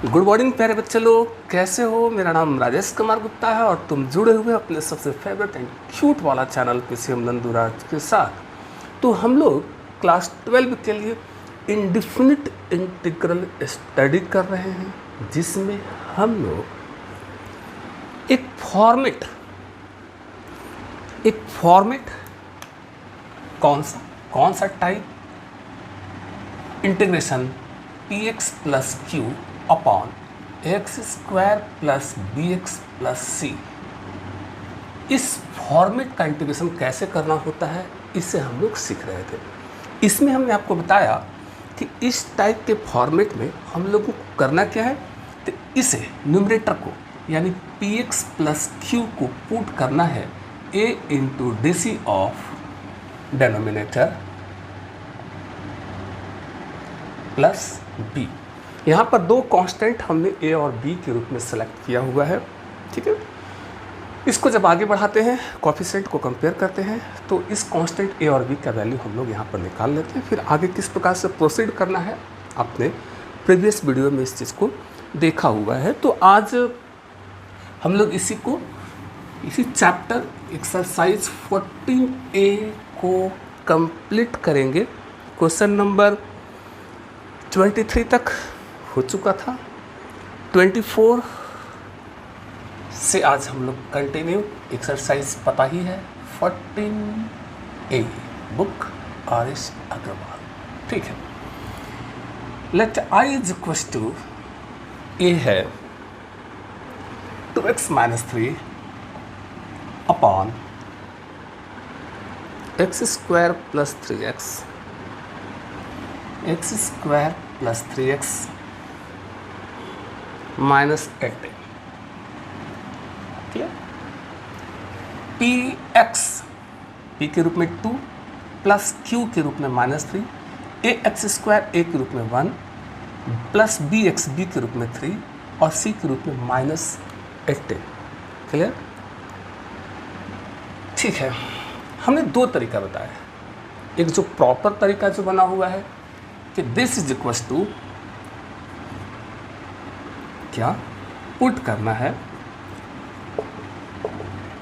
Good morning प्यारे बच्चे लोग, कैसे हो। मेरा नाम राजेश कुमार गुप्ता है और तुम जुड़े हुए अपने सबसे फेवरेट एंड क्यूट वाला चैनल पीसीएम नंदूराज के साथ। तो हम लोग क्लास 12 के लिए इंडिफिनिट इंटीग्रल स्टडी कर रहे हैं, जिसमें हम लोग एक फॉर्मेट कौन सा type, integration p x plus q upon x square plus b x plus c, इस फॉर्मेट का इंटीग्रेशन कैसे करना होता है, इससे हम लोग सीख रहे थे। इसमें हमने आपको बताया कि इस टाइप के फॉर्मेट में हम लोगों को करना क्या है, तो इसे न्यूमरेटर को यानी पी एक्स प्लस क्यू को पुट करना है a into D C of denominator plus b। यहाँ पर दो कांस्टेंट हमने a और b के रूप में सेलेक्ट किया हुआ है, ठीक है। इसको जब आगे बढ़ाते हैं, कोफिशिएंट को कंपेयर करते हैं, तो इस कांस्टेंट a और b का वैल्यू हम लोग यहाँ पर निकाल लेते हैं। फिर आगे किस प्रकार से प्रोसीड करना है, आपने प्रीवियस वीडियो में इस चीज़ को देखा हुआ है। तो आज हम लोग इसी चैप्टर एक्सरसाइज 14A को कंप्लीट करेंगे। क्वेश्चन नंबर 23 तक हो चुका था, 24 से आज हम लोग कंटिन्यू। एक्सरसाइज पता ही है 14A, बुक आर.एस. अग्रवाल, ठीक है। Let i is equal to a है 2x minus 3 upon x square plus 3x, X square plus 3x minus 8। Clear. P X P के रूप में 2 प्लस क्यू के रूप में माइनस 3, ए एक्स स्क्वायर ए के रूप में 1 प्लस बी एक्स बी के रूप में 3 और सी के रूप में माइनस 8। क्लियर, ठीक है। हमने दो तरीका बताया, एक जो प्रॉपर तरीका जो बना हुआ है कि दिस इज इक्वल टू क्या पुट करना है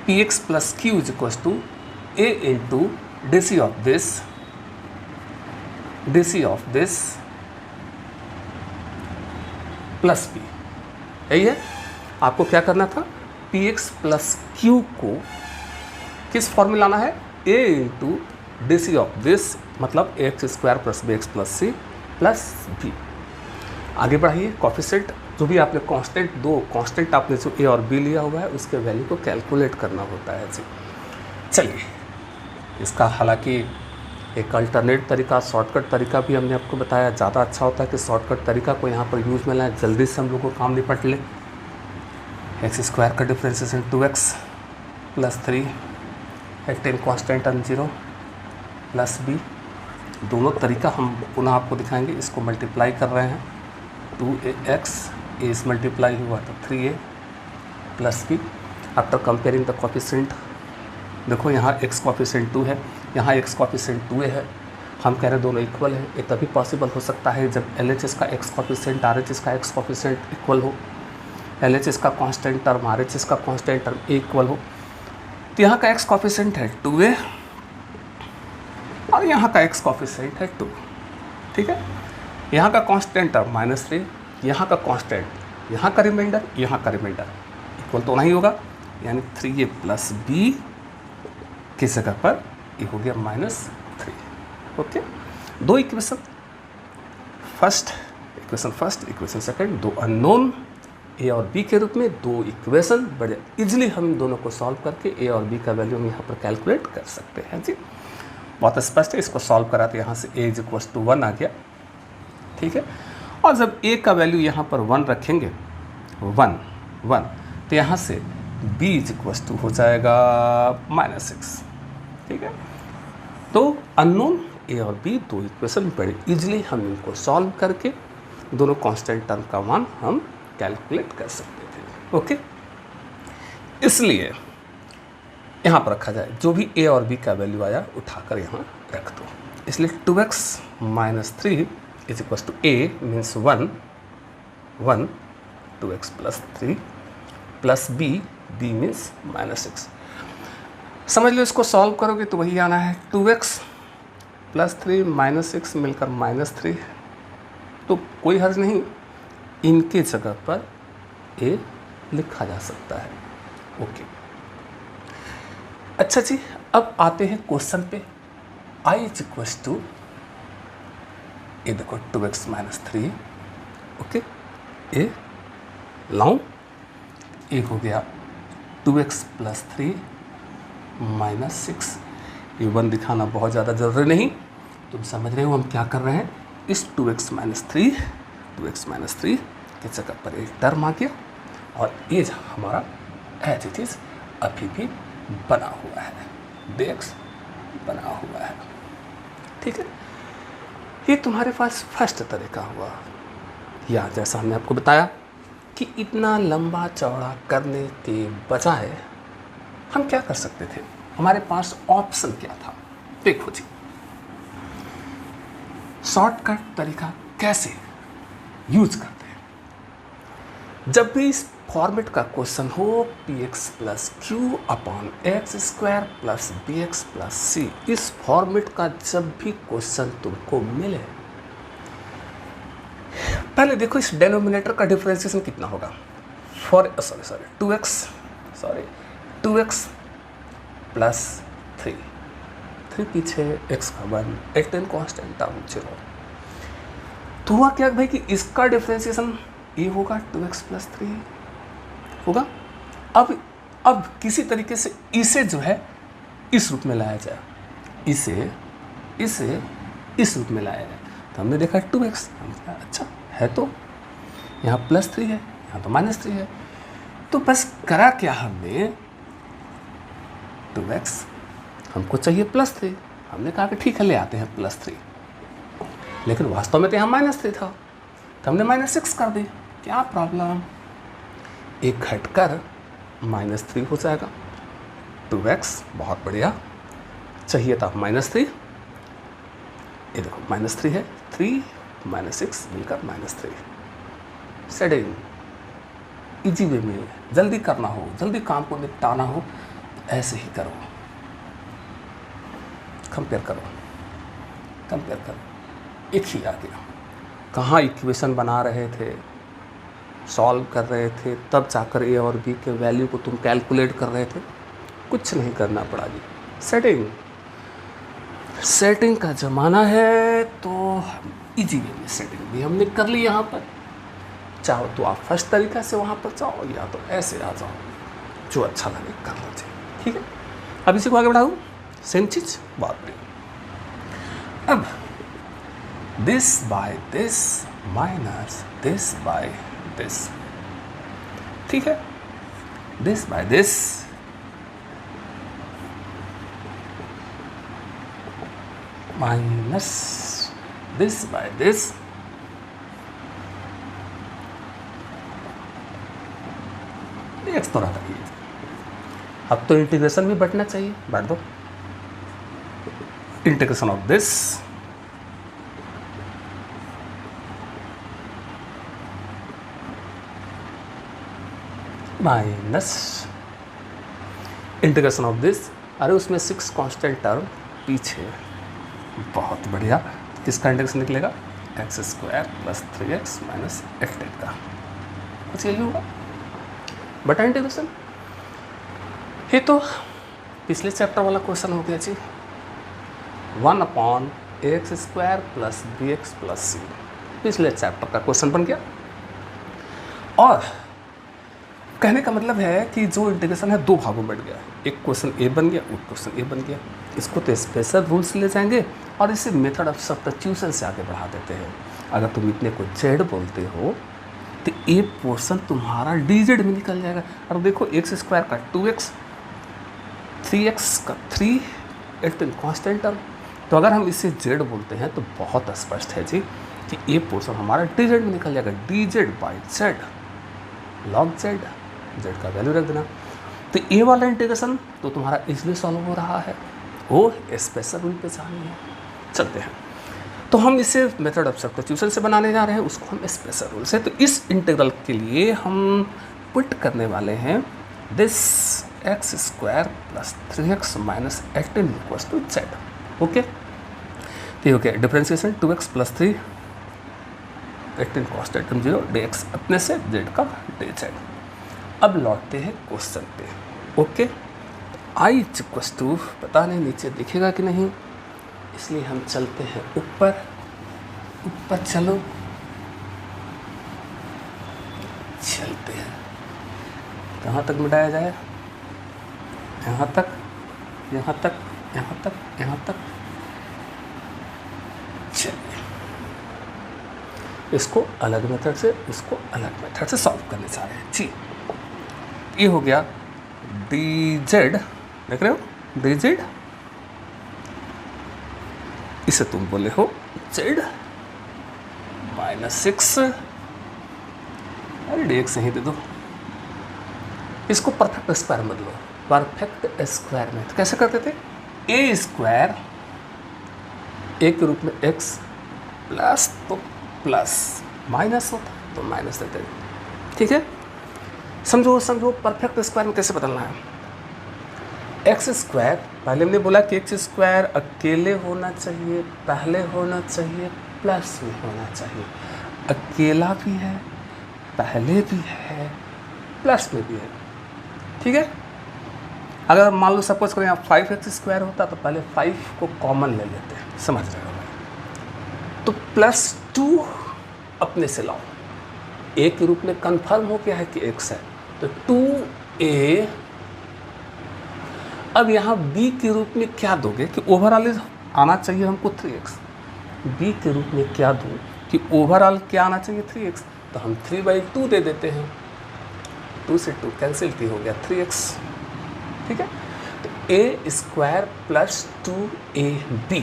P x plus Q is equal to A into D C of this plus B. यही है, आपको क्या करना था, पी एक्स प्लस क्यू को किस फॉर्म में लाना है, a into D C of this, मतलब a x square plus b x plus c plus b. आगे बढ़ाइए, कोफिशिएंट जो भी आपने दो कांस्टेंट आपने जो ए और बी लिया हुआ है, उसके वैल्यू को कैलकुलेट करना होता है जी। चलिए, इसका हालांकि एक अल्टरनेट तरीका, शॉर्टकट तरीका भी हमने आपको बताया। ज़्यादा अच्छा होता है कि शॉर्टकट तरीका को यहाँ पर यूज़ में लाएं, जल्दी से हम लोग को काम निपट लें। एक्स स्क्वायर का differentiation 2x plus 3 18 constant and 0 plus b। दोनों तरीका हम पुनः आपको दिखाएंगे। इसको मल्टीप्लाई कर रहे हैं, 2ax, a इस मल्टीप्लाई हुआ तो 3a plus b। After comparing the coefficient, देखो यहाँ x कोफिशिएंट 2 है, यहाँ x कोफिशिएंट 2a है। हम कह रहे हैं दोनों इक्वल है। ये तभी पॉसिबल हो सकता है जब LHS का x कोफिशिएंट RHS का x कोफिशिएंट इक्वल हो, LHS का कांस्टेंट टर्म RHS का कांस्टेंट टर्म इक्वल हो। तो यहाँ का x कोफिशिएंट है 2a और यहाँ का x कोफिशिएंट है 2, ठीक है। यहाँ का कांस्टेंट टर्म -3, यहाँ का कांस्टेंट, यहाँ का रिमाइंडर, यहाँ का रिमाइंडर इक्वल तो नहीं होगा, यानी 3a प्लस b की जगह पर ये हो गया -3। ओके, दो इक्वेशन, इक्वेशन सेकंड, दो अननोन ए और बी के रूप में दो इक्वेशन। बड़े इजीली हम दोनों को सॉल्व करके ए और बी का वैल्यू हम यहाँ पर कैलकुलेट कर सकते हैं जी। बहुत स्पष्ट है। इसको सॉल्व करा तो यहाँ से ए इज इक्वल टू 1 आ गया, ठीक है। और जब ए का वैल्यू यहाँ पर 1 रखेंगे, 1 तो यहाँ से b इज इक्वल टू हो जाएगा -6, ठीक है। तो अननोन ए और बी दो इक्वेशन बड़े इजीली हम इनको सॉल्व करके दोनों कांस्टेंट टर्म का मान हम कैलकुलेट कर सकते थे। ओके, इसलिए यहाँ पर रखा जाए, जो भी ए और बी का वैल्यू आया उठाकर यहाँ रख दो। इसलिए 2x minus 3 is equal to A means 1 2x plus 3 plus b, b means -6। समझ लो इसको सॉल्व करोगे तो वही आना है 2x प्लस 3 -6 मिलकर -3। तो कोई हर्ज नहीं, इनके जगह पर a लिखा जा सकता है। ओके, अच्छा जी, अब आते हैं क्वेश्चन पे। I इज इक्वल्स टू, ये देखो 2x - 3, ओके, ए लाऊं, एक हो गया 2x प्लस 3 -6। ये 1 दिखाना बहुत ज़्यादा ज़रूरी नहीं, तुम समझ रहे हो हम क्या कर रहे हैं। इस 2x - 3 के जगह पर एक टर्म आ गया और ये हमारा एज इट इज अभी भी बना हुआ है, dx बना हुआ है। ठीक है, ये तुम्हारे पास फर्स्ट तरीका हुआ। या जैसा हमने आपको बताया कि इतना लंबा चौड़ा करने के बजाय हम क्या कर सकते थे, हमारे पास ऑप्शन क्या था। देखो जी, शॉर्टकट तरीका कैसे यूज करते हैं। जब भी इस फॉर्मेट का क्वेश्चन हो, px plus q upon x square plus bx plus c, इस फॉर्मेट का जब भी क्वेश्चन तुमको मिले, पहले देखो इस डेनोमिनेटर का डिफरेंशिएशन कितना होगा। 2x प्लस 3 पीछे x का 1, 18 कॉन्स्टेंट टर्म 0। तो हुआ क्या भाई कि इसका डिफरेंशिएशन ये होगा 2x प्लस 3 होगा। अब किसी तरीके से इसे जो है इस रूप में लाया जाए, इसे इस रूप में लाया जाए। तो हमने देखा 2x, हम कहा अच्छा है, तो यहाँ प्लस 3 है, यहाँ तो -3 है। तो बस करा क्या हमने, 2x हमको चाहिए +3, हमने कहा कि ठीक है ले आते हैं +3, लेकिन वास्तव में तो यहाँ -3 था, तो हमने -6 कर दी। क्या प्रॉब्लम, एक घटकर -3 हो जाएगा। 2x बहुत बढ़िया, चाहिए था -3, ये देखो -3 है, 3 -6 मिलकर -3। सेटिंग इजी वे में, जल्दी करना हो, जल्दी काम को निपटाना हो, ऐसे ही करो। कंपेयर करो, एक ही आ गया। कहाँ इक्वेशन बना रहे थे, सॉल्व कर रहे थे, तब जाकर ए और बी के वैल्यू को तुम कैलकुलेट कर रहे थे, कुछ नहीं करना पड़ा जी। सेटिंग का ज़माना है, तो इजी वे में सेटिंग भी हमने कर ली। यहाँ पर चाहो तो आप फर्स्ट तरीका से वहाँ पर जाओ, या तो ऐसे आ जाओ, जो अच्छा लगे कर लो जी। ठीक है, अब इसी को आगे बढ़ाऊँ, सेम चीज़, बहुत बढ़िया। अब this by this minus this by this, ठीक है, this by this minus this by this, x तो रहा। अब तो इंटीग्रेशन भी बढ़ना चाहिए, बढ़ दो। Integration of this minus integration of this, अरे उसमें 6 कांस्टेंट टर्म पीछे, बहुत बढ़िया। किसका इंटीग्रेशन निकलेगा, x² प्लस 3x माइनस 18 का, कुछ यही होगा बटा इंटीग्रेशन। ये तो पिछले चैप्टर वाला क्वेश्चन हो गया जी, 1/x² प्लस bx प्लस सी, पिछले चैप्टर का क्वेश्चन बन गया। और कहने का मतलब है कि जो इंटीग्रेशन है 2 भागों में बढ़ गया, एक क्वेश्चन ए बन गया, एक क्वेश्चन ए बन गया। इसको तो स्पेशल रूल्स ले जाएंगे और इसे मेथड ऑफ सब्स्टिट्यूशन से आगे बढ़ा देते हैं। अगर तुम इतने को जेड बोलते हो तो ए पोर्शन तुम्हारा dz में निकल जाएगा। और देखो x² का 2x, 3x का 3, 18 कांस्टेंट टर्म। तो अगर हम इसे z बोलते हैं तो बहुत स्पष्ट है जी कि ए पोर्शन हमारा dz में निकल जाएगा, dz by z log z, z का वैल्यू रख देना। तो ए वाला इंटीग्रेशन तो तुम्हारा इसलिए सॉल्व हो रहा है, वो स्पेशल रूल पे जानी है। चलते हैं, तो हम इसे मेथड ऑफ सब्स्टिट्यूशन से बनाने जा रहे हैं, उसको हम स्पेशल रूल से। तो इस इंटीग्रल के लिए हम पुट करने वाले हैं this x square plus 3x minus 18 equals to z. Okay, तो okay differentiation 2x plus 3 18 cos 0 dx अपने से z का dz। अब लौटते हैं क्वेश्चन पे। ओके, आई इक्वल्स टू पता नहीं नीचे दिखेगा कि नहीं, इसलिए हम चलते हैं ऊपर। ऊपर चलो, चलते हैं। कहाँ तक मिटाया जाए? यहाँ तक, यहाँ तक, यहाँ तक, यहाँ तक। चलिए, इसको अलग मेथड से, इसको अलग मेथड से सॉल्व करने जा रहे हैं जी। ये हो गया dz, देख रहे हो dz, इसे तुम बोले हो z माइनस 6, अरे dx यहीं दे दो। इसको परफेक्ट स्क्वायर मत लो, परफेक्ट स्क्वायर में तो कैसे करते थे? ए स्क्वायर ए के रूप में x प्लस तो प्लस, माइनस होता तो माइनस देते हैं। ठीक है, समझो समझो परफेक्ट स्क्वायर में कैसे बदलना है। एक्स स्क्वायर, पहले हमने बोला कि एक्स स्क्वायर अकेले होना चाहिए, पहले होना चाहिए, प्लस में होना चाहिए। अकेला भी है, पहले भी है, प्लस में भी है। ठीक है, अगर मान लो सपोज करें आप 5x स्क्वायर होता तो पहले 5 को कॉमन ले लेते हैं, समझ रहे हो भाई। तो प्लस 2 अपने से लाओ, a के रूप में कंफर्म हो गया है कि x है, तो 2a। अब यहाँ b के रूप में क्या दोगे कि ओवरऑल आना चाहिए हमको 3x। b के रूप में क्या दूँ कि ओवरऑल क्या आना चाहिए 3x, तो हम 3/2 दे देते हैं। 2 से 2 कैंसिल की हो गया 3x। ठीक है, तो a स्क्वायर प्लस 2ab।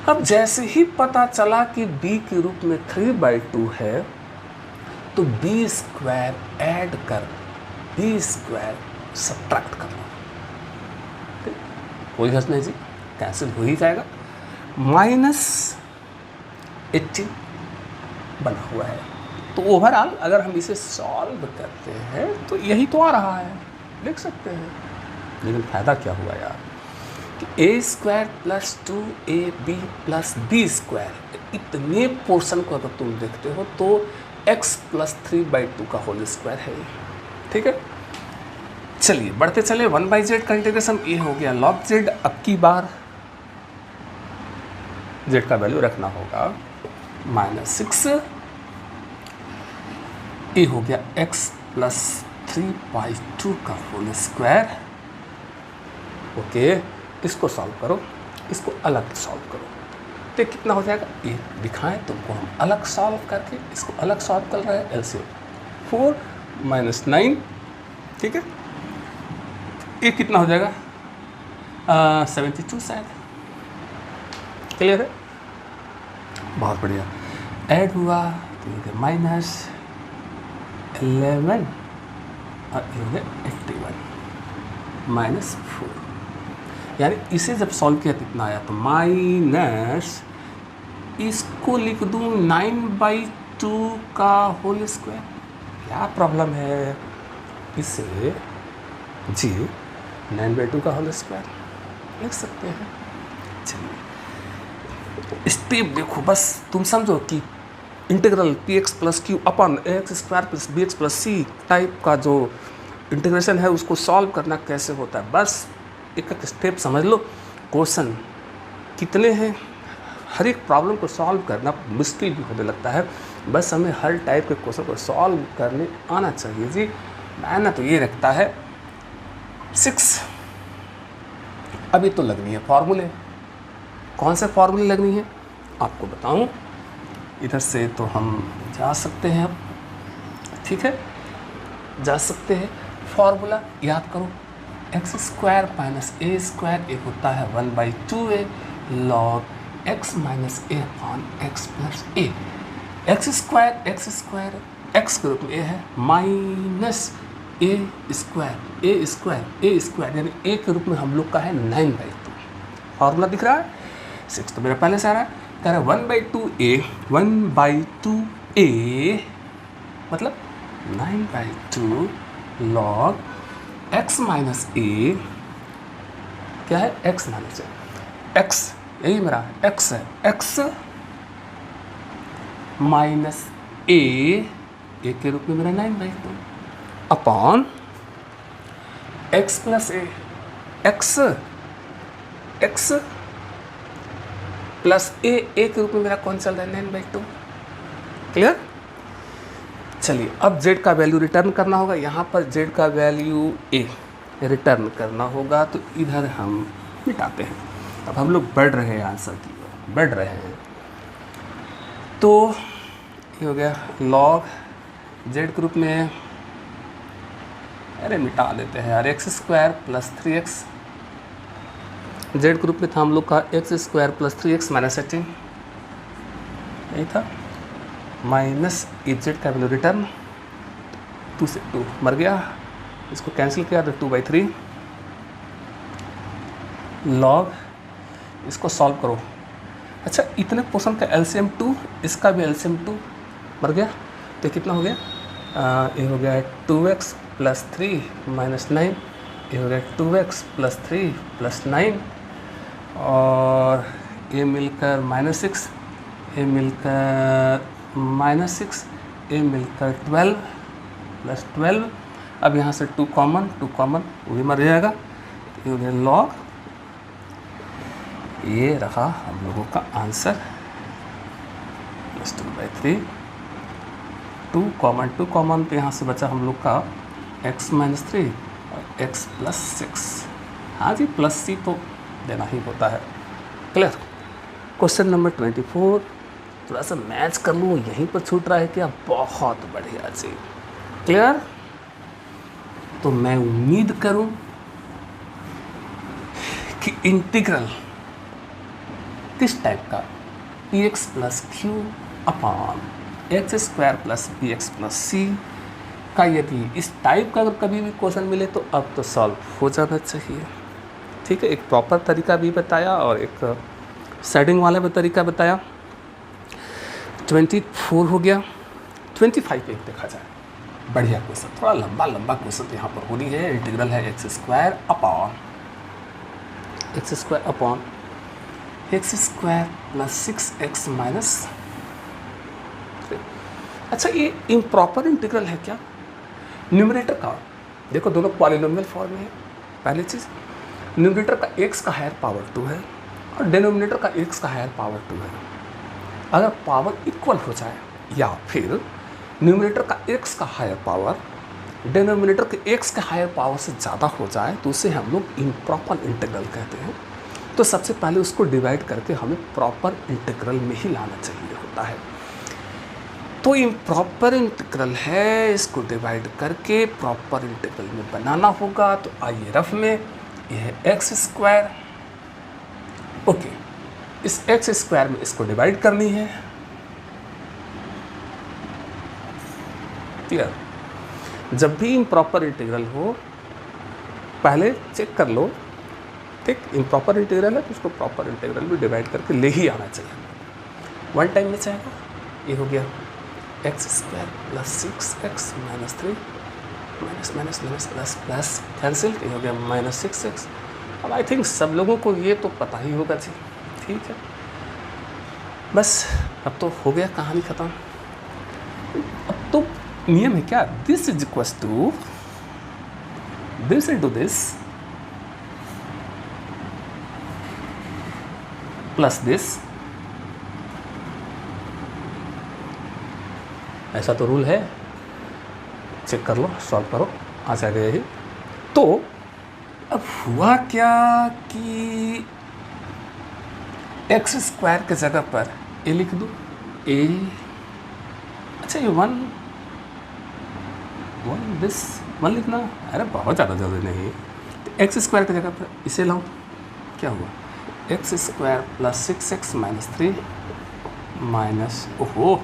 अब जैसे ही पता चला कि b के रूप में 3/2 है, तो b स्क्वायर ऐड कर b स्क्वायर सब्ट्रैक्ट कर लो। कोई हर्ज नहीं जी, कैंसिल हो ही जाएगा। माइनस 18 बना हुआ है। तो ओवरऑल अगर हम इसे सॉल्व करते हैं तो यही तो आ रहा है, लिख सकते हैं। लेकिन फ़ायदा क्या हुआ यार कि a square plus 2ab plus b square, इतने पोर्शन को अगर तुम देखते हो तो x प्लस 3/2 का होल स्क्वायर है। ठीक है, चलिए बढ़ते चले। 1/z का इंटीग्रेशन ये हो गया log z। अब की बार z का वैल्यू रखना होगा -6, ये हो गया x प्लस 3/2 का होल स्क्वायर। ओके, इसको सॉल्व करो, इसको अलग सॉल्व करो तो कितना हो जाएगा ये दिखाएं तुमको हम अलग सॉल्व करके। इसको अलग सॉल्व कर रहे हैं, एलसीएम 4 - 9। ठीक है, ये कितना हो जाएगा 72 शायद। क्लियर है, बहुत बढ़िया। ऐड हुआ तो ये -11 और ये 81 -4, यानी इसे जब सॉल्व किया कितना आया, तो माइनस इसको लिख दूँ 9/2 का होल स्क्वायर। क्या प्रॉब्लम है इसे जी, 9/2 का होल स्क्वायर लिख सकते हैं। चलिए स्टेप देखो, बस तुम समझो कि integral px plus q upon x square plus bx plus c type का जो इंटीग्रेशन है उसको सॉल्व करना कैसे होता है, बस एक एक स्टेप समझ लो। क्वेश्चन कितने हैं, हर एक प्रॉब्लम को सॉल्व करना मुश्किल भी होने लगता है, बस हमें हर टाइप के क्वेश्चन को सॉल्व करने आना चाहिए जी। मैंने तो ये रखता है 6। अभी तो लगनी है फॉर्मूले। कौन से फॉर्मूले लगनी है आपको बताऊं, इधर से तो हम जा सकते हैं अब। ठीक है, जा सकते हैं। फॉर्मूला याद करो, x square minus a square एक होता है 1/2a लॉग एक्स माइनस ए अपॉन एक्स प्लस ए। एक्स स्क्वायर एक्स के रूप में ए है माइनस ए स्क्वायर यानी ए के रूप में हम लोग का है 9/2। फॉर्मूला दिख रहा है, 6 तो मेरा पहले से आ रहा है, कह रहा है 1/2a, 1/2a मतलब 9/2 log x माइनस a, क्या है x माइनस a, x यही मेरा x है, x माइनस a के रूप में मेरा 9/2 upon x plus a, x plus a के रूप में मेरा कौन चल रहा है 9/2। क्लियर? चलिए अब z का वैल्यू रिटर्न करना होगा, यहाँ पर z का वैल्यू a रिटर्न करना होगा, तो इधर हम मिटाते हैं। अब हम लोग बढ़ रहे हैं आंसर की ओर, बढ़ रहे हैं। तो ये हो गया log z के रूप में, अरे मिटा देते हैं यार, x square plus 3x, z के रूप में था हम लोग का x square plus 3x minus 18, यही था, माइनस z का वैल्यू रिटर्न 2 से 2 मर गया, इसको कैंसिल किया तो 2/3 log, इसको सॉल्व करो। अच्छा इतने पोर्शन का एलसीएम 2, इसका भी एलसीएम 2 मर गया, तो कितना हो गया, ये हो गया 2x प्लस 3 माइनस 9, ये हो गया 2x प्लस 3 प्लस 9, और ये मिलकर -6, ये मिलकर -6, ये मिलकर 12 प्लस 12, अब यहाँ से 2 कॉमन वो भी मर जाएगा, ये हो गया log, ये रहा हम लोगों का आंसर प्लस 2/3, 2 कॉमन तो यहाँ से बचा हम लोग का x माइनस 3 और x प्लस 6, हाँ जी प्लस c तो देना ही होता है। क्लियर? क्वेश्चन नंबर 24, थोड़ा सा मैच कर लूँ, यहीं पर छूट रहा है क्या, बहुत बढ़िया जी। क्लियर? तो मैं उम्मीद करूँ कि इंटीग्रल किस टाइप का, px plus q upon x square plus px plus c का, यदि इस टाइप का अगर कभी भी क्वेश्चन मिले तो अब तो सॉल्व हो जाना चाहिए। ठीक है, एक प्रॉपर तरीका भी बताया और एक सेटिंग वाला भी तरीका बताया। 24 हो गया, 25 पे देखा जाए, बढ़िया क्वेश्चन, थोड़ा लंबा क्वेश्चन यहाँ पर होनी है। इंटीग्रल है x square upon x square plus 6x minus. अच्छा ये इम्प्रॉपर इंटीग्रल है क्या? न्यूमरेटर का देखो, दोनों पॉलिनोमियल फॉर्म में है। पहली चीज़, न्यूमरेटर का x का हायर पावर 2 है और डिनोमिनेटर का x का हायर पावर 2 है। अगर पावर इक्वल हो जाए या फिर न्यूमरेटर का x का हायर पावर डिनोमिनेटर के x के हायर पावर से ज़्यादा हो जाए तो उसे हम लोग इम्प्रॉपर इंटीग्रल कहते हैं। तो सबसे पहले उसको डिवाइड करके हमें प्रॉपर इंटीग्रल में ही लाना चाहिए होता है। तो इम्प्रॉपर इंटीग्रल है, इसको डिवाइड करके प्रॉपर इंटीग्रल में बनाना होगा। तो आइए रफ में, यह है एक्स स्क्वायर, ओके, इस एक्स स्क्वायर में इसको डिवाइड करनी है। क्लियर? जब भी इम्प्रॉपर इंटीग्रल हो पहले चेक कर लो, ठीक, इम्प्रॉपर इंटीग्रल है तो उसको प्रॉपर इंटीग्रल में डिवाइड करके ले ही आना चाहिए। वन टाइम में चाहेगा, ये हो गया x square plus 6x minus 3 minus plus plus cancel, ये हो गया माइनस 6x। अब आई थिंक सब लोगों को ये तो पता ही होगा जी। ठीक है, बस अब तो हो गया, कहानी ख़त्म। अब तो नियम है क्या, this is equals to this into this plus this, ऐसा तो रूल है। चेक कर लो, सॉल्व करो, आ जाएगा यही। तो अब हुआ क्या कि एक्स स्क्वायर के जगह पर ए लिख दूँ, ए, अच्छा ये वन दिस वन लिखना, अरे बहुत ज़्यादा जल्दी नहीं। तो एक्स स्क्वायर की जगह पर इसे लाऊं, क्या हुआ, x square plus 6x minus 3 minus ओहो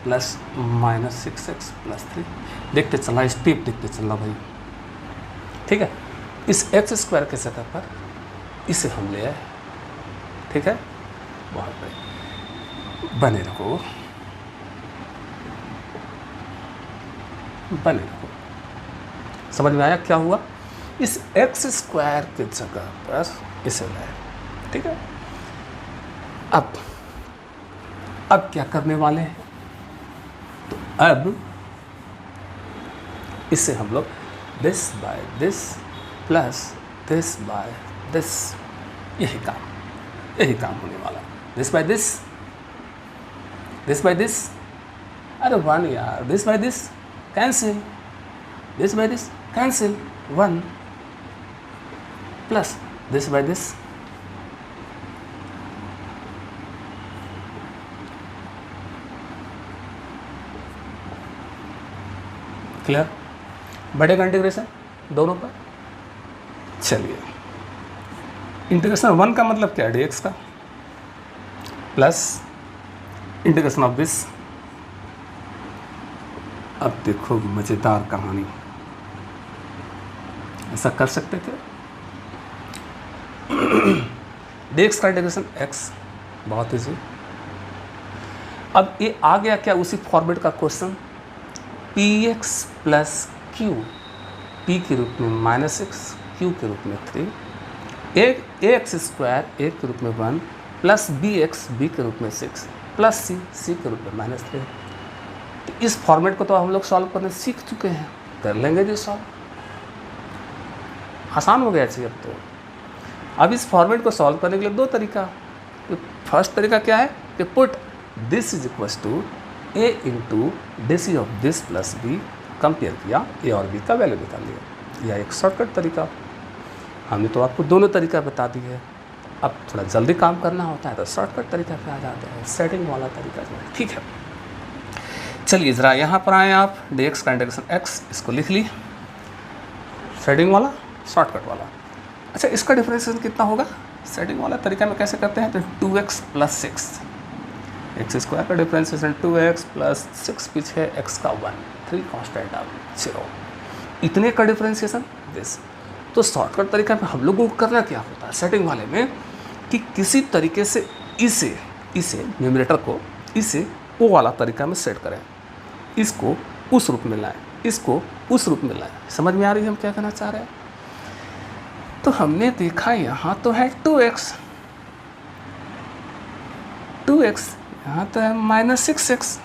प्लस माइनस 6x प्लस 3, देखते चलना, स्टेप देखते चलना भाई। ठीक है, इस एक्स स्क्वायर के जगह पर इसे हम ले आए। ठीक है, बहुत बढ़िया, बने रहो, बने रहो। समझ में आया क्या हुआ? इस एक्स स्क्वायर की जगह पर इसे लाए, ठीक है। अब क्या करने वाले हैं? तो अब इससे हम लोग this by this plus this by this, यही काम होने वाला। दिस बाय दिस अरे वन यार, this by this cancel, this by this cancel, one plus this by this, clear? बढ़ेगा इंटीग्रेशन दोनों पर। चलिए, इंटीग्रेशन वन का मतलब क्या है? dx का, प्लस इंटीग्रेशन ऑफ दिस। अब देखो मज़ेदार कहानी, ऐसा कर सकते थे dx का इंटीग्रेशन x, बहुत ईजी। अब ये आ गया क्या उसी फॉर्मेट का question, px plus Q, p के रूप में -6, q के रूप में 3, ax स्क्वायर a के रूप में 1 प्लस bx b के रूप में 6 प्लस c के रूप में -3। तो इस फॉर्मेट को तो हम लोग सॉल्व करने सीख चुके हैं, कर लेंगे जी सॉल्व, आसान हो गया जी। अब इस फॉर्मेट को सॉल्व करने के लिए दो तरीका। फर्स्ट तरीका क्या है कि put this is equal to a into DC of this plus b, compare किया, a और b का वैल्यू निकाल लिया। यह एक शॉर्टकट तरीका, हमने तो आपको दोनों तरीका बता दी है। अब थोड़ा जल्दी काम करना होता है तो शॉर्टकट तरीका पे आ जाते हैं, सेटिंग वाला तरीका जो है, ठीक है। चलिए ज़रा यहाँ पर आए आप, dx का इंटीग्रेशन x, इसको लिख ली, सेटिंग वाला शॉर्टकट वाला। अच्छा, इसका डिफरेंशिएशन कितना होगा? सेटिंग वाला तरीका में कैसे करते हैं? तो 2x प्लस 6, एक्स स्क्वायर का डिफरेंशिएशन 2x प्लस 6 पीछे x का 1, 3 कांस्टेंट अब 0, इतने का डिफरेंशिएशन दिस। तो शॉर्टकट तरीका में हम लोगों को करना क्या होता है सेटिंग वाले में, कि किसी तरीके से इसे न्यूमरेटर को इसे वो वाला तरीका में सेट करें, इसको उस रूप में लाएं, इसको उस रूप में लाएं। समझ में आ रही है हम क्या कहना चाह रहे हैं? तो हमने देखा यहाँ तो है 2x, यहाँ तो है -6x,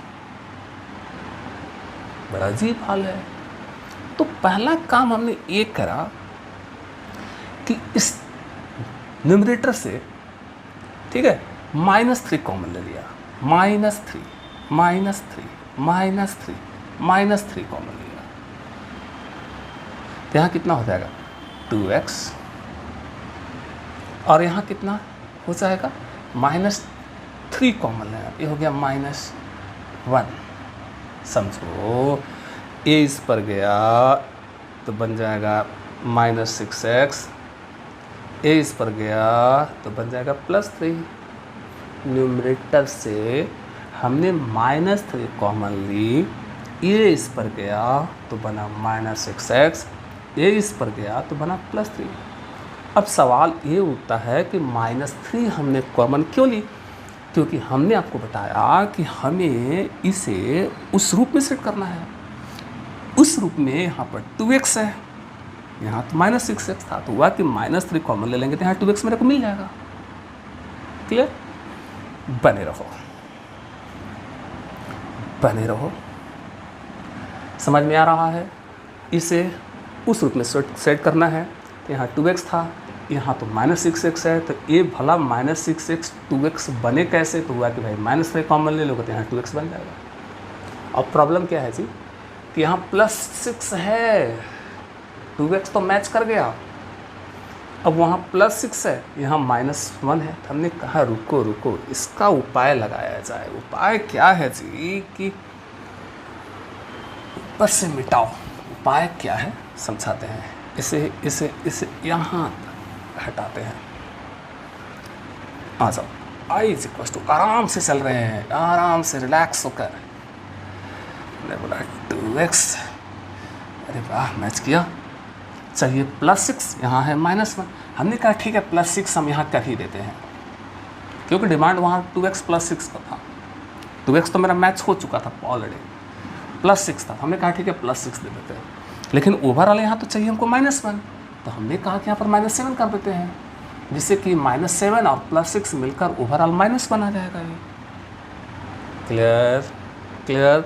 बड़ा अजीब हाल है। तो पहला काम हमने ये करा कि इस न्यूमरेटर से, ठीक है, -3 कॉमन ले लिया, -3 कॉमन लिया, तो यहाँ कितना हो जाएगा 2x, और यहाँ कितना हो जाएगा -3 कॉमन लेना, ये हो गया -1। समझो, a इस पर गया तो बन जाएगा -6x, a इस पर गया तो बन जाएगा +3। न्यूमरेटर से हमने -3 कॉमन ली, a इस पर गया तो बना -6x, a इस पर गया तो बना +3। अब सवाल ये उठता है कि -3 हमने कॉमन क्यों ली? क्योंकि हमने आपको बताया कि हमें इसे उस रूप में सेट करना है। उस रूप में यहाँ पर 2x है, यहाँ तो -6x था, तो हुआ कि -3 कॉमन ले लेंगे तो यहाँ 2x मेरे को मिल जाएगा। क्लियर? बने रहो, समझ में आ रहा है? इसे उस रूप में सेट करना है। तो यहाँ 2x था, यहाँ तो -6x है, तो ये भला -6x 2x बने कैसे? तो हुआ कि भाई -3 कॉमन ले लोगे तो यहाँ 2x बन जाएगा। अब प्रॉब्लम क्या है जी कि यहाँ +6 है, 2x तो मैच कर गया, अब वहाँ +6 है, यहाँ -1 है। तो हमने कहा रुको इसका उपाय लगाया जाए। उपाय क्या है जी कि ऊपर से मिटाओ। उपाय क्या है समझाते हैं। इसे यहाँ हटाते हैं। आ जाओ, i आराम से चल रहे हैं, आराम से रिलैक्स होकर। मैंने बोला 2x, अरे वाह मैच किया। चाहिए +6, यहाँ है -1। हमने कहा ठीक है +6 हम यहाँ कर ही देते हैं। क्योंकि डिमांड वहाँ 2x + 6 का था। 2x तो मेरा मैच हो चुका था ऑलरेडी, +6 था, हमने कहा ठीक है +6 दे देते हैं। लेकिन ओवरऑल यहाँ तो चाहिए हमको -1, तो हमने कहा कि यहाँ पर -7 कर देते हैं, जिससे कि -7 और +6 मिलकर ओवरऑल -1 आ जाएगा। ये क्लियर क्लियर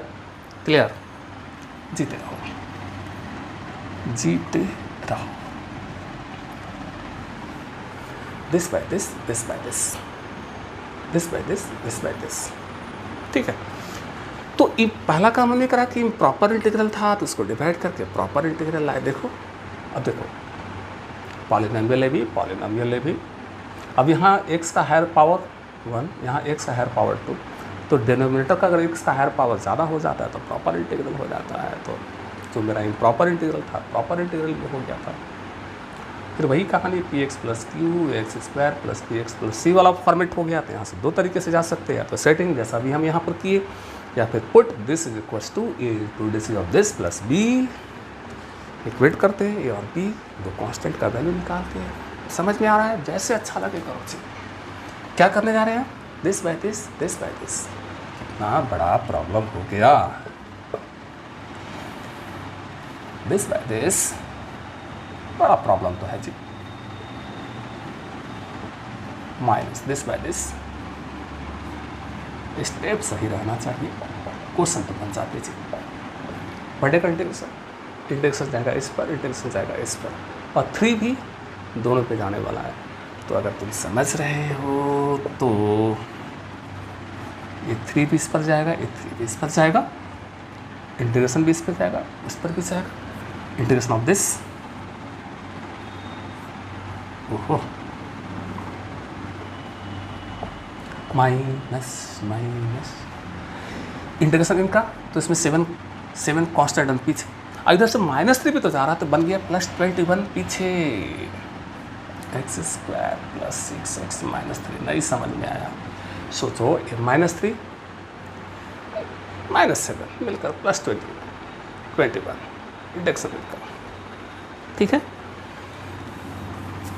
क्लियर। जीते रहो, जीते रहो। This by this, this by this, this by this, this by this. ठीक है, तो ये पहला काम हमने करा कि प्रॉपर इंटीग्रल था तो उसको डिवाइड करके प्रॉपर इंटीग्रल लाए। देखो अब देखो, पॉलिनोमियल है भी, पॉलिनोमियल है भी। अब यहाँ x का हायर पावर 1, यहाँ x का हायर पावर 2, तो डिनोमिनेटर का अगर x का हायर पावर ज़्यादा हो जाता है तो प्रॉपर इंटीग्रल हो जाता है। तो जो मेरा इम्प्रॉपर इंटीग्रल था प्रॉपर इंटीग्रल में हो गया था। फिर वही कहानी px + q x² + px + c वाला फॉर्मेट हो गया। तो यहाँ से दो तरीके से जा सकते हैं, या तो सेटिंग जैसा भी हम यहाँ पर किए, या फिर put this is equal to a × dc of this + b, equate करते हैं a और b, दो कांस्टेंट का वैल्यू निकालते हैं। समझ में आ रहा है? जैसे अच्छा लगे करो जी। क्या करने जा रहे हैं? This by this, this by this. कितना बड़ा प्रॉब्लम हो गया। दिस बाय दिस बड़ा प्रॉब्लम तो है जी। Minus this by this, step सही रहना चाहिए, क्वेश्चन तो बन जाते जी। बड़े का इंटीग्रेशन जाएगा इस पर, इंटीग्रेशन जाएगा इस पर, और 3 भी दोनों पे जाने वाला है। तो अगर तुम समझ रहे हो तो ये 3 भी इस पर जाएगा, ये 3 भी इस पर जाएगा, इंटीग्रेशन भी इस पर जाएगा, उस पर भी जाएगा। इंटीग्रेशन ऑफ दिस, ओहो, माइनस माइनस इंटीग्रेशन इनका, तो इसमें 7 कांस्टेंट पीछे, इधर से -3 भी तो जा रहा, तो बन गया +21 पीछे, x² + 6x -3। नहीं समझ में आया, सोचो -3 -7 मिलकर +21 इंडेक्शन इनका। ठीक है,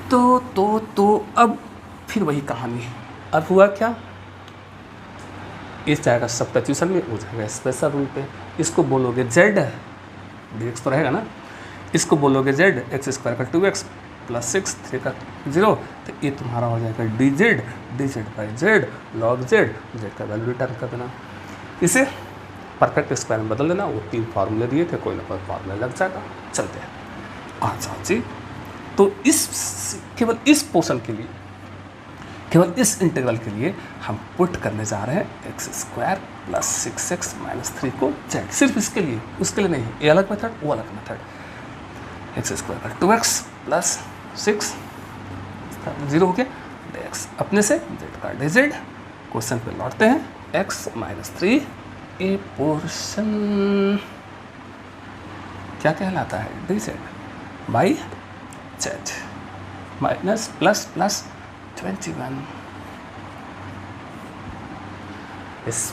तो अब फिर वही कहानी। अब हुआ क्या, इस जाएगा सब्स्टिट्यूशन में, हो जाएगा स्पेशल रूल पे। इसको बोलोगे z, dx तो रहेगा ना, इसको बोलोगे z, x² का 2x + 6 3 का 0, तो ये तुम्हारा हो जाएगा dz log z, z का वैल्यू रिटर्न कर देना। इसे परफेक्ट स्क्वायर में बदल देना। वो 3 फार्मूले दिए थे, कोई ना कोई फार्मूला लग जाएगा। चलते हैं, आ जाओ जी। तो केवल इस पोर्शन के लिए, केवल इस इंटीग्रल के लिए हम पुट करने जा रहे हैं x² + 6x - 3 को z, सिर्फ इसके लिए, उसके लिए नहीं। ये अलग मेथड, वो अलग मेथड। x² का 2x + 6 0 हो गया, dx अपने से, z का dz। क्वेश्चन पे लौटते हैं, x - 3 ए पोर्शन क्या कहलाता है, dz by z minus plus 21। इस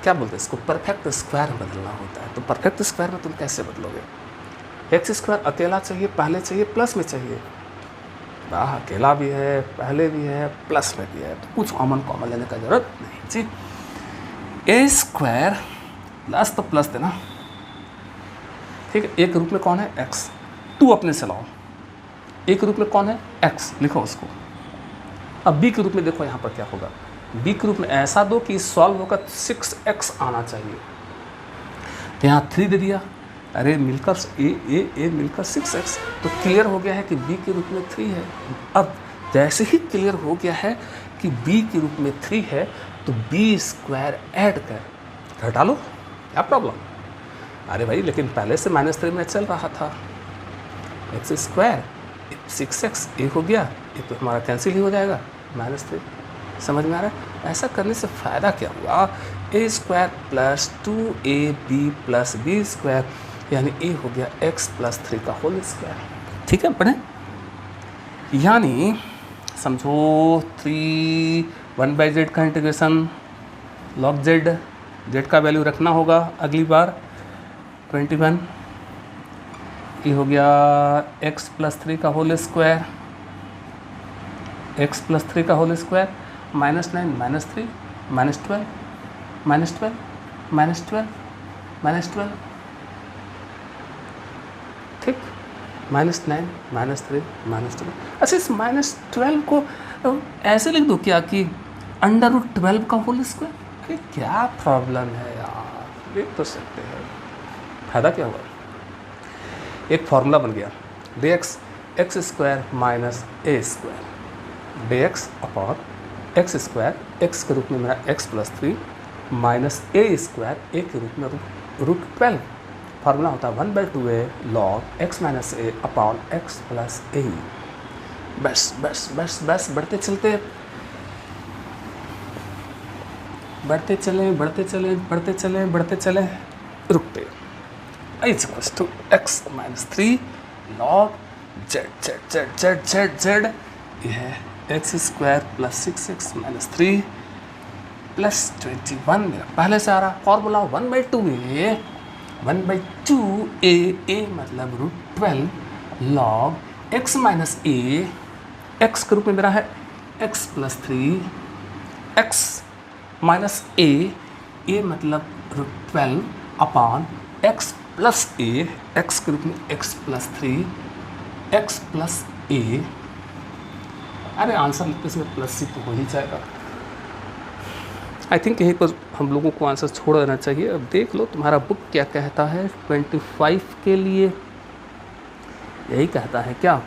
क्या बोलते हैं इसको, परफेक्ट स्क्वायर में बदलना होता है। तो परफेक्ट स्क्वायर में तुम कैसे बदलोगे? x² अकेला चाहिए, पहले चाहिए, प्लस में चाहिए। अकेला भी है, पहले भी है, प्लस में भी है, तो कुछ कॉमन लेने का जरूरत नहीं जी। a² प्लस तो प्लस देना, ठीक है। एक रूप में कौन है, x, 2 अपने से लाओ। एक रूप में कौन है, x, लिखो उसको। अब b के रूप में देखो यहाँ पर क्या होगा, b के रूप में ऐसा दो कि सॉल्व होकर 6x आना चाहिए। तो यहाँ 3 दे दिया, अरे मिलकर a मिलकर 6x, तो क्लियर हो गया है कि b के रूप में 3 है। अब जैसे ही क्लियर हो गया है कि b के रूप में 3 है, तो b² ऐड कर घटा लो, क्या प्रॉब्लम? अरे भाई लेकिन पहले से -3 में चल रहा था, x² 6x ये हो गया, ये तो हमारा कैंसिल ही हो जाएगा, -3। समझ में आ रहा है? ऐसा करने से फ़ायदा क्या हुआ, a² + 2ab + b², यानी a हो गया x + 3 का होल स्क्वायर। ठीक है, पढ़ें। यानी समझो 1/z का इंटीग्रेशन log z का वैल्यू रखना होगा अगली बार 21। ये हो गया x + 3 का होल स्क्वायर, x + 3 का होल स्क्वायर, -9 -3 -12 -12 -12 -12, ठीक, -9 -3 -12। अच्छा, इस -12 को ऐसे लिख दो क्या कि √12 का होल स्क्वायर? अरे क्या प्रॉब्लम है यार, लिख तो सकते हैं, फायदा क्या हुआ? एक फॉर्मूला बन गया, dx x square minus a square, dx upon x square, x के रूप में मेरा x+3 माइनस ए स्क्वायर, ए के रूप में √12। फार्मूला होता है 1/2a log x माइनस ए अपॉन एक्स प्लस ए। बस बस बस बस, बढ़ते चलते, बढ़ते चले बढ़ते चले बढ़ते चले बढ़ते चले, रुकते। Is equals to X minus 3 log z z z z z z, यह है x square plus 6x minus 3 plus 21 मेरा पहले से आ रहा फॉर्मूला 1/2a 1/2a, a मतलब √12 log x माइनस ए, x के रूप में मेरा है x+3 x माइनस ए मतलब √12 अपॉन x प्लस ए, x के रूप में x+3 x प्लस ए। अरे आंसर लिखते इसमें प्लस सी तो हो ही जाएगा। आई थिंक यहीं पर हम लोगों को आंसर छोड़ देना चाहिए। अब देख लो तुम्हारा बुक क्या कहता है 25 के लिए, यही कहता है क्या,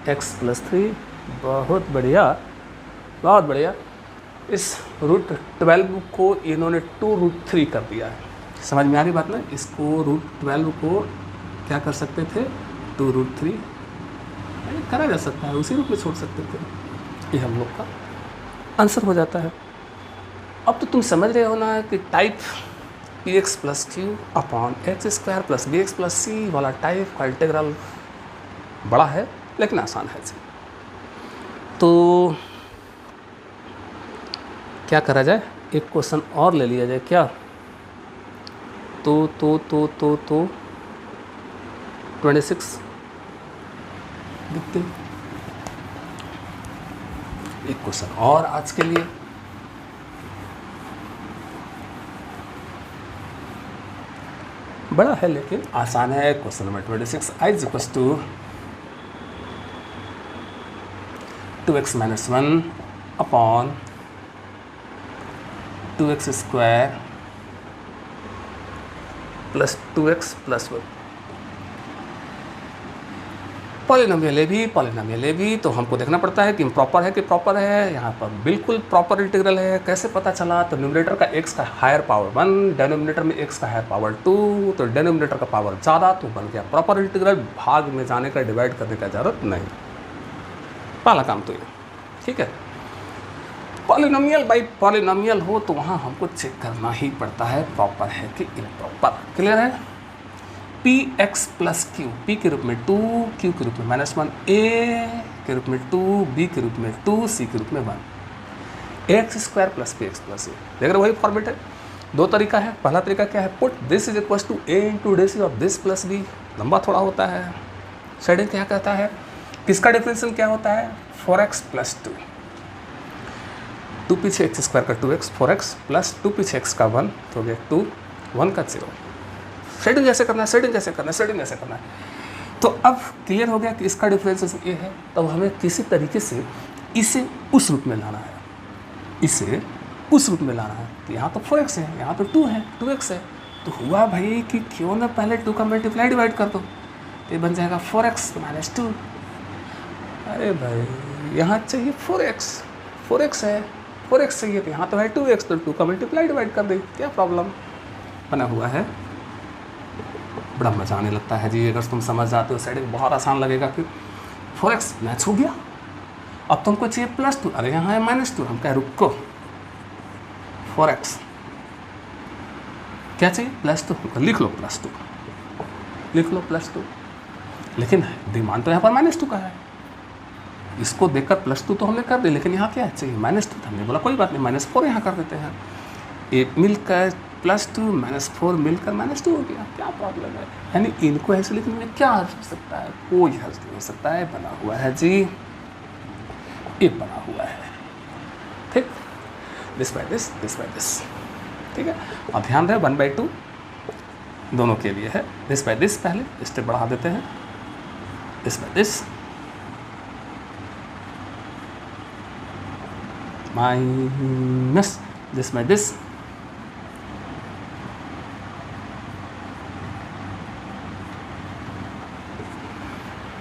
x+3। बहुत बढ़िया, बहुत बढ़िया। इस √12 को इन्होंने 2√3 कर दिया है। समझ में आ रही बात ना? इसको √12 को क्या कर सकते थे, 2√3 करा जा सकता है, उसी रूप में छोड़ सकते थे। ये हम लोग का आंसर हो जाता है। अब तो तुम समझ रहे हो ना कि type px plus q upon x square plus bx plus c वाला टाइप का इंटीग्रल बड़ा है लेकिन आसान है जी। तो क्या करा जाए, एक क्वेश्चन और ले लिया जाए क्या? तो 26 देखते, एक क्वेश्चन और आज के लिए। बड़ा है लेकिन आसान है। Question number 26, i is equals to 2x minus 1 upon 2x square plus 2x plus 1। Polynomial a भी तो हमको देखना पड़ता है कि प्रॉपर है कि प्रॉपर है। यहाँ पर बिल्कुल प्रॉपर इंटीग्रल है। कैसे पता चला? तो न्यूमरेटर का x का हायर पावर 1, डेनोमिनेटर में x का हायर पावर 2, तो डेनोमिनेटर का पावर ज़्यादा तो बन गया प्रॉपर इंटीग्रल। भाग में जाने का, डिवाइड करने का ज़रूरत नहीं। पहला काम तो ये, ठीक है। पॉलिनोमियल बाई पॉलिनोमियल हो तो वहाँ हमको चेक करना ही पड़ता है प्रॉपर है कि इम्प्रॉपर। क्लियर है? px प्लस क्यू, p के रूप में 2, q के रूप में -1, a के रूप में 2, b के रूप में 2, c के रूप में 1, ax square plus px plus a। देख रहे वही फॉर्मेट है। दो तरीका है। पहला तरीका क्या है, put this is equal to a into D C of this plus b। लंबा थोड़ा होता है। सेकंड क्या कहता है, किसका डिफरेंशियल क्या होता है, 4x प्लस 2, 2 पीछे एक्स स्क्वायर का 2x, 4x प्लस 2 पीछे x का 1 तो हो गया 2, 1 का 0। शेडिंग कैसे करना है, शेडिंग कैसे करना है, शेडिंग कैसे करना है। तो अब क्लियर हो गया कि इसका डिफरेंस ये है। तब हमें किसी तरीके से इसे उस रूप में लाना है, इसे उस रूप में लाना है। तो यहाँ तो 4x है, यहाँ तो 2 है, 2x है। तो हुआ भाई कि क्यों ना पहले 2 का मल्टीप्लाई डिवाइड कर दो, तो ये बन जाएगा 4x माइनस 2। अरे भाई यहाँ चाहिए 4x, 4x है, 4x चाहिए तो यहाँ तो है 2x, तो 2 का मल्टीप्लाई डिवाइड कर दे, क्या प्रॉब्लम बना हुआ है। बड़ा मजा आने लगता है जी अगर तुम समझ जाते हो। सेटिंग बहुत आसान लगेगा कि 4x मैच हो गया। अब तुमको चाहिए +2, अरे यहाँ है -2, हम कह रुको 4x क्या चाहिए +2, लिख लो +2, लिख लो +2। लेकिन डिमांड तो यहाँ पर -2 का है। इसको देखकर +2 तो हमने कर दी, लेकिन यहाँ क्या चाहिए -2। तो हमने बोला कोई बात नहीं, -4 यहाँ कर देते हैं। एक मिलकर +2 -4 मिलकर -2 हो गया, क्या प्रॉब्लम है। यानी इनको ऐसे लिखने में क्या हर्ज हो सकता है, कोई हर्ज नहीं हो सकता है। बना हुआ है जी, ये बना हुआ है। This by this, this by this, ठीक है। अब ध्यान रहे 1/2 दोनों के लिए है, दिस बाय दिस, पहले स्टेप बढ़ा देते हैं, this by this minus this by this,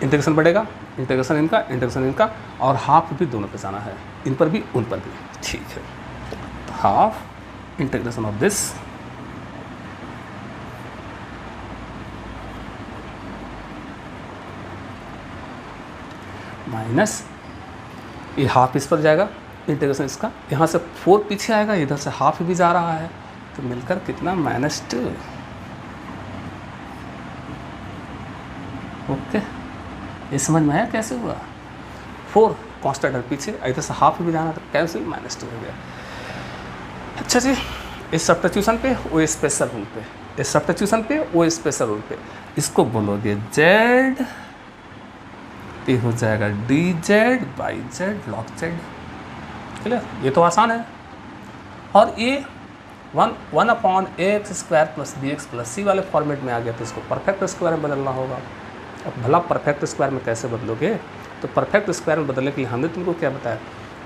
integration बढ़ेगा, इंटीग्रेशन इनका और हाफ भी दोनों पे जाना है, इन पर भी उन पर भी, ठीक है। Half integration of this minus ये हाफ इस पर जाएगा, इंटीग्रेशन इसका, यहाँ से 4 पीछे आएगा, इधर से हाफ भी जा रहा है, तो मिलकर कितना -2। ओके, ये समझ में आया कैसे हुआ? 4 कांस्टेंट है पीछे, इधर से हाफ भी जाना, तो कैंसिल -2 हो गया। अच्छा जी, इस सब्स्टिट्यूशन पे वो स्पेशल रूल पे, इस सब्स्टिट्यूशन पे वो स्पेशल रूल पे, इसको बोलोगे z, ये हो जाएगा dz by z log z, clear? ये तो आसान है। और ये 1/x² plus bx plus c वाले फॉर्मेट में आ गया, तो इसको परफेक्ट स्क्वायर में बदलना होगा। अब भला परफेक्ट स्क्वायर में कैसे बदलोगे? तो परफेक्ट स्क्वायर में बदलने के लिए हमने तुमको क्या बताया,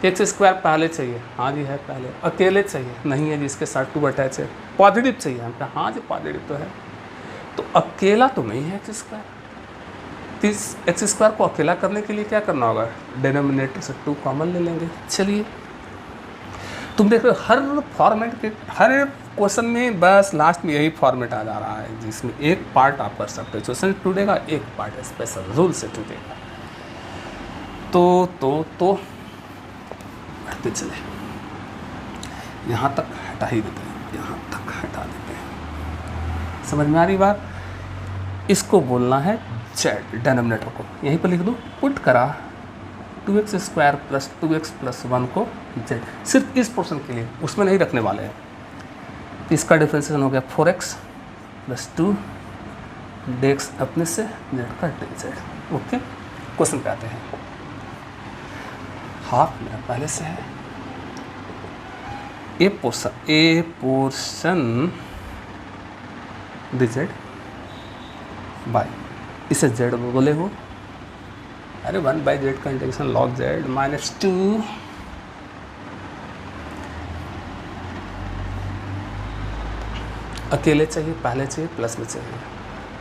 x² पहले चाहिए, हाँ जी है पहले, अकेले चाहिए, नहीं है जिसके साथ 2 अटैच है, पॉजिटिव चाहिए, हम कहा हाँ जी पॉजिटिव तो है, तो अकेला तो नहीं है x², तो इस x² को अकेला करने के लिए क्या करना होगा, डिनोमिनेटर से 2 कॉमन ले लेंगे। चलिए, तुम देख रहे हो हर फॉर्मेट के हर क्वेश्चन में बस लास्ट में यही फॉर्मेट आ जा रहा है, जिसमें एक पार्ट आप कर सकते हो क्वेश्चन टूटेगा, एक पार्ट स्पेशल रूल से टूटेगा। तो बढ़ते चले, यहाँ तक हटा ही देते हैं, यहाँ तक हटा देते हैं, समझ में आ रही बात? इसको बोलना है z, डिनोमिनेटर को यहीं पर लिख दो, पुट करा 2x² प्लस 2x प्लस 1 को z, सिर्फ इस पोर्शन के लिए, उसमें नहीं रखने वाले हैं। तो इसका डिफ्रेंसिएशन हो गया 4x प्लस 2 dx अपने से z का dz। ओके, क्वेश्चन पे आते हैं। हाफ मेरा पहले से है, ए पोर्शन dz बाय, इसे z बोले हो, अरे 1/z का इंटीग्रेशन log z -2 अकेले चाहिए, पहले चाहिए, प्लस में चाहिए,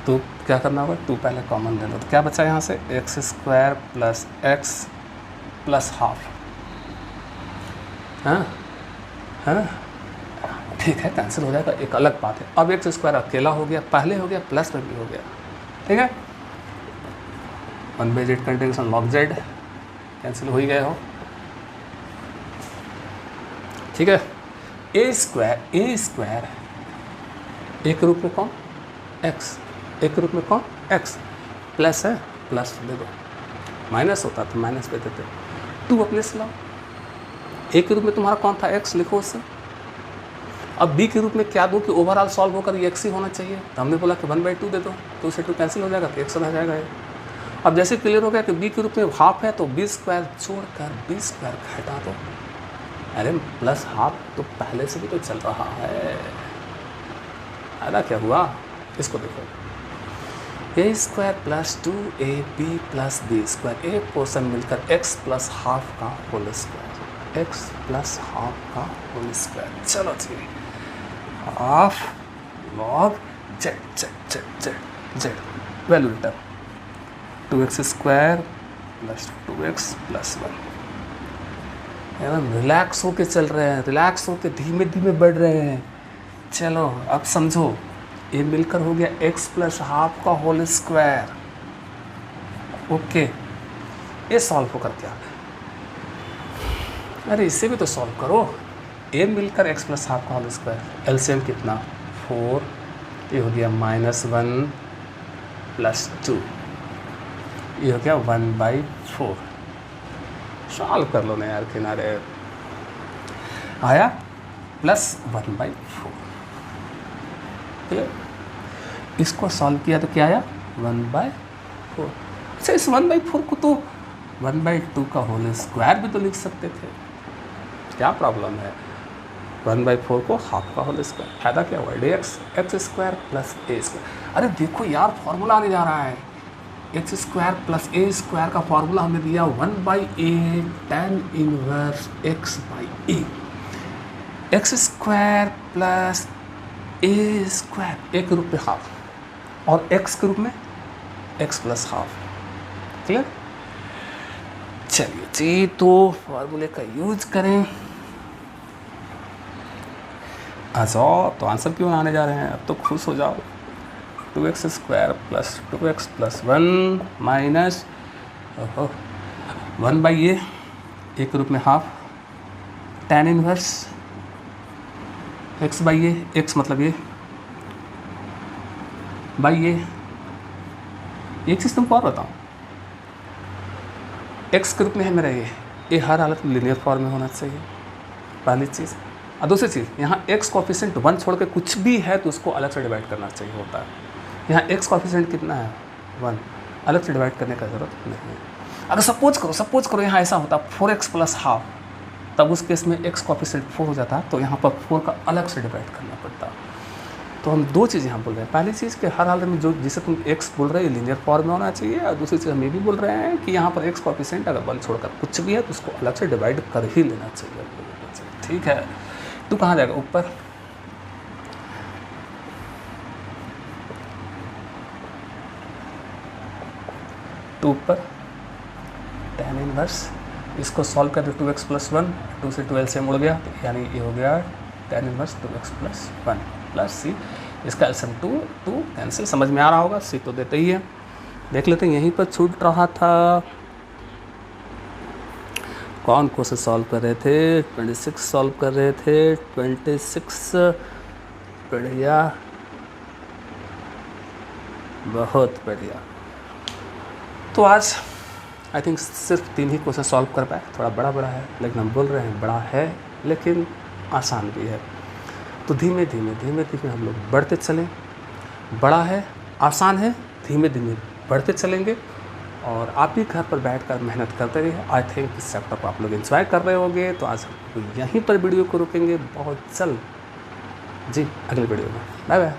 तो क्या करना होगा, 2 पहले कॉमन ले लो, तो क्या बचा यहाँ से x² plus x plus half, हाँ है ना, ठीक है, कैंसिल हो जाएगा, एक अलग बात है। अब x² अकेला हो गया, पहले हो गया, प्लस में भी हो गया, ठीक है। 1/z का इंटीग्रेशन log z, कैंसिल हो ही गए हो, ठीक है। a स्क्वायर एक रूप में कौन x, एक रूप में कौन x, प्लस है, प्लस दे दो, माइनस होता तो माइनस दे देते, 2 अपने से लाओ, एक के रूप में तुम्हारा कौन था x, लिखो उससे। अब b के रूप में क्या दो कि ओवरऑल सॉल्व होकर ये x ही होना चाहिए, तो हमने बोला कि 1/2 दे दो, तो उसे 2 कैंसिल हो जाएगा, तो x रह जाएगा ये। अब जैसे क्लियर हो गया कि b के रूप में हाफ है, तो b² छोड़कर b² घटा दो, अरे प्लस हाफ तो पहले से भी तो चल रहा है, आधा क्या हुआ, इसको देखो, a² plus 2ab plus b², एक पोर्शन मिलकर x प्लस हाफ का whole square, x plus half का होल स्क्वायर, चलो जी, half log z value return 2x² plus 2x plus 1, relax होके चल रहे हैं, रिलैक्स होके धीमे धीमे बढ़ रहे हैं। चलो अब समझो, ये मिलकर हो गया x प्लस हाफ का होल स्क्वायर, ओके, ये सॉल्व होकर क्या, अरे इसे भी तो सॉल्व करो, ये मिलकर x प्लस हाफ का होल स्क्वायर, एलसीएम कितना 4, ये हो गया -1 प्लस 2, ये हो गया 1/4, सॉल्व कर लो ना यार, किनारे आया प्लस 1/4, इसको सॉल्व किया तो क्या आया 1/4। अच्छा, इस 1/4 को तो 1/2 का होल स्क्वायर भी तो लिख सकते थे, क्या प्रॉब्लम है, 1/4 को हाफ का होल स्क्वायर, फायदा क्या हुआ, dx x square plus a square. अरे देखो यार फॉर्मूला आने जा रहा है, x square plus a square का फॉर्मूला हमने दिया 1/a tan inverse x by a, x square plus a square ए के रूप में हाफ और x के रूप में x प्लस हाफ। क्लियर? चलिए जी, तो फॉर्मूले का यूज करें। आ जाओ, तो आंसर क्यों आने जा रहे हैं, अब तो खुश हो जाओ। 2x square plus 2x plus 1 minus 1/a ए के रूप में half tan inverse x by a, x मतलब ये बाई ए। एक चीज़ तुमको और बताऊँ, x के रूप में है मेरा ये हर हालत में लीनियर फॉर्म में होना चाहिए, पहली चीज़। और दूसरी चीज़, यहाँ x कॉफिशेंट 1 छोड़ के कुछ भी है तो उसको अलग से डिवाइड करना चाहिए होता है। यहाँ x कॉफिशेंट कितना है 1, अलग से डिवाइड करने का ज़रूरत नहीं है। अगर सपोज करो यहाँ ऐसा होता 4x प्लस हाफ, तब उस केस में x कॉफिशेंट 4 हो जाता, तो यहाँ पर 4 का अलग से डिवाइड करना पड़ता। तो हम दो चीज़ यहाँ बोल रहे हैं, पहली चीज़ कि हर हाल में जो जिसे तुम x बोल रहे हो लीनियर फॉर्म में होना चाहिए, और दूसरी चीज़ हम ये भी बोल रहे हैं कि यहाँ पर x कॉफिशेंट अगर 1 छोड़कर कुछ भी है तो उसको अलग से डिवाइड कर ही लेना चाहिए। ठीक है, तू कहाँ जाएगा, ऊपर। तो ऊपर tan इनवर्स, इसको सॉल्व कर दो 2x प्लस 1, 2 से 12 से मुड़ गया, तो यानी ये हो गया tan inverse 2x plus 1 plus c, इसका एल्सियम 2 कैंसिल, समझ में आ रहा होगा, सी तो देते ही है। देख लेते हैं यहीं पर छूट रहा था, कौन को से सॉल्व कर रहे थे, 26 सॉल्व कर रहे थे, 26 बढ़िया, बहुत बढ़िया। तो आज आई थिंक सिर्फ 3 ही क्वेश्चन सॉल्व कर पाए, थोड़ा बड़ा है, लेकिन हम बोल रहे हैं बड़ा है लेकिन आसान भी है। तो धीमे धीमे हम लोग बढ़ते चलें, बड़ा है, आसान है, धीमे धीमे बढ़ते चलेंगे, और आप भी घर पर बैठकर मेहनत करते रहिए। आई थिंक इस चैप्टर को आप लोग एंजॉय कर रहे होंगे। तो आज हम यहीं पर वीडियो को रोकेंगे, बहुत जल्द जी अगले वीडियो में। Bye bye.